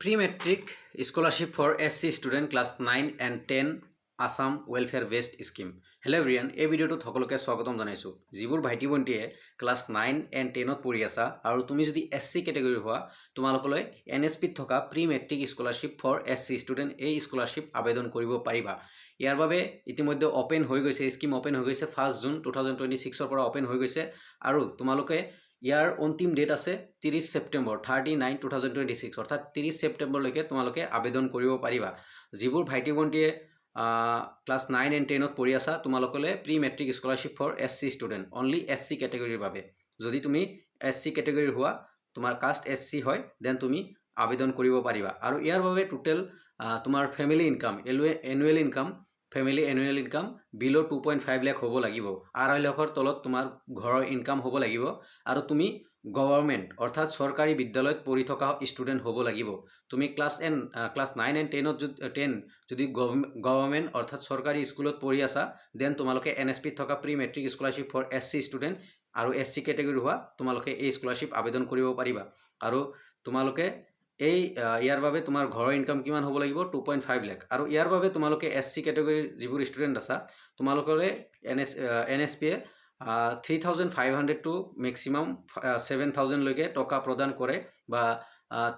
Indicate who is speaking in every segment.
Speaker 1: Pre-matric scholarship for SC student class 9 and 10 Assam welfare based scheme. Hello everyone, এই ভিডিওটো সকলোকে স্বাগতম জনাইছো। যিবোৰ ভাইটি ভণ্টিয়ে ক্লাস 9 and 10 ত পঢ়ি আছা আৰু তুমি যদি SC ক্যাটাগৰী হোৱা তোমালোকলৈ NSP ত থকা pre matric scholarship for SC student এই স্কলাৰশ্বিপ আবেদন কৰিব পাৰিবা। ইয়াৰ বাবে ইতিমধ্যে ওপেন হৈ গৈছে, স্কিম ওপেন হৈ গৈছে 1 জুন 2026 ৰ পৰা ওপেন হৈ গৈছে আৰু তোমালোকে ইয়াৰ অন্তিম ডেট আছে 30 সেপ্টেম্বৰ 39 2026 অৰ্থাৎ 30 সেপ্টেম্বৰ লৈকে তোমালোকে আবেদন কৰিব পাৰিবা। যিবোৰ ভাইটি ভণ্টিয়ে ক্লাস 9 and 10 ত পঢ়ি আছা তোমালোকলে pre matric scholarship for SC student only SC ক্যাটাগৰীৰ বাবে। যদি তুমি SC ক্যাটাগৰীৰ হোৱা তোমাৰ কাষ্ট SC হয় দেন তুমি আবেদন কৰিব পাৰিবা আৰু ইয়াৰ বাবে টোটাল তোমাৰ family income annual income family annual income বিলো 2.5 লাখ হ'ব লাগিব। 2.5 লাখৰ তলত তোমাৰ ঘৰৰ ইনকাম হ'ব লাগিব আৰু তুমি গভৰ্নমেন্ট অৰ্থাৎ সৰকাৰি বিদ্যালয়ত পঢ়ি থকা ষ্টুডেণ্ট হ'ব লাগিব। তুমি ক্লাস 9 and 10 যদি গভৰ্নমেন্ট অৰ্থাৎ সৰকাৰি স্কুলত পঢ়ি আছা দেন তোমালোকে NSP ত থকা pre matric scholarship for SC student আৰু SC ক্যাটাগৰী হোৱা তোমালোকে এই স্কলাৰশ্বিপ আবেদন কৰিব পাৰিবা আৰু তোমালোকে এই ইয়াৰ বাবে তোমাৰ ঘৰৰ ইনকাম কিমান হ'ব লাগিব 2.5 লাখ আৰু ইয়াৰ বাবে তোমালোকে SC ক্যাটাগৰীৰ যিবোৰ ষ্টুডেণ্ট আছা তোমালোকৰে NSP 3500 টু ম্যাক্সিমাম 7000 লৈকে টকা প্ৰদান কৰে বা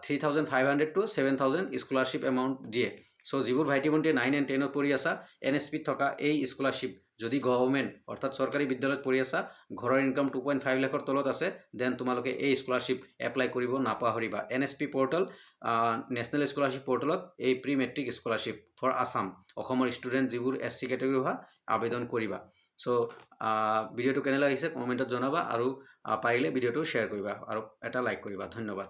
Speaker 1: 3500 টু 7000 স্কলাৰশ্বিপ এমাউন্ট দিয়ে। সো যিবোৰ ভাইটি ভণ্টি 9 and 10 ত পঢ়ি আছা NSP ত থকা এই স্কলাৰশ্বিপ যদি গভৰ্নমেন্ট অৰ্থাৎ সৰকাৰি বিদ্যালয়ত পঢ়ি আছা ঘৰৰ ইনকাম 2.5 লাখৰ তলত আছে দেন তোমালোকে এই স্কলাৰশ্বিপ এপ্লাই কৰিব নাপাহৰিবা। NSP পোৰ্টেল নেশনেল স্কলাৰশ্বিপ পোৰ্টেলত এই pre matric scholarship for Assam অসমৰ ষ্টুডেণ্ট যিবোৰ SC ক্যাটাগৰী হোৱা আবেদন কৰিবা। সো ভিডিওটো কেনে লাগিছে কমেন্টত জনাবা আৰু পাৰিলে ভিডিওটো শ্বেয়াৰ কৰিবা আৰু এটা লাইক কৰিবা। ধন্যবাদ।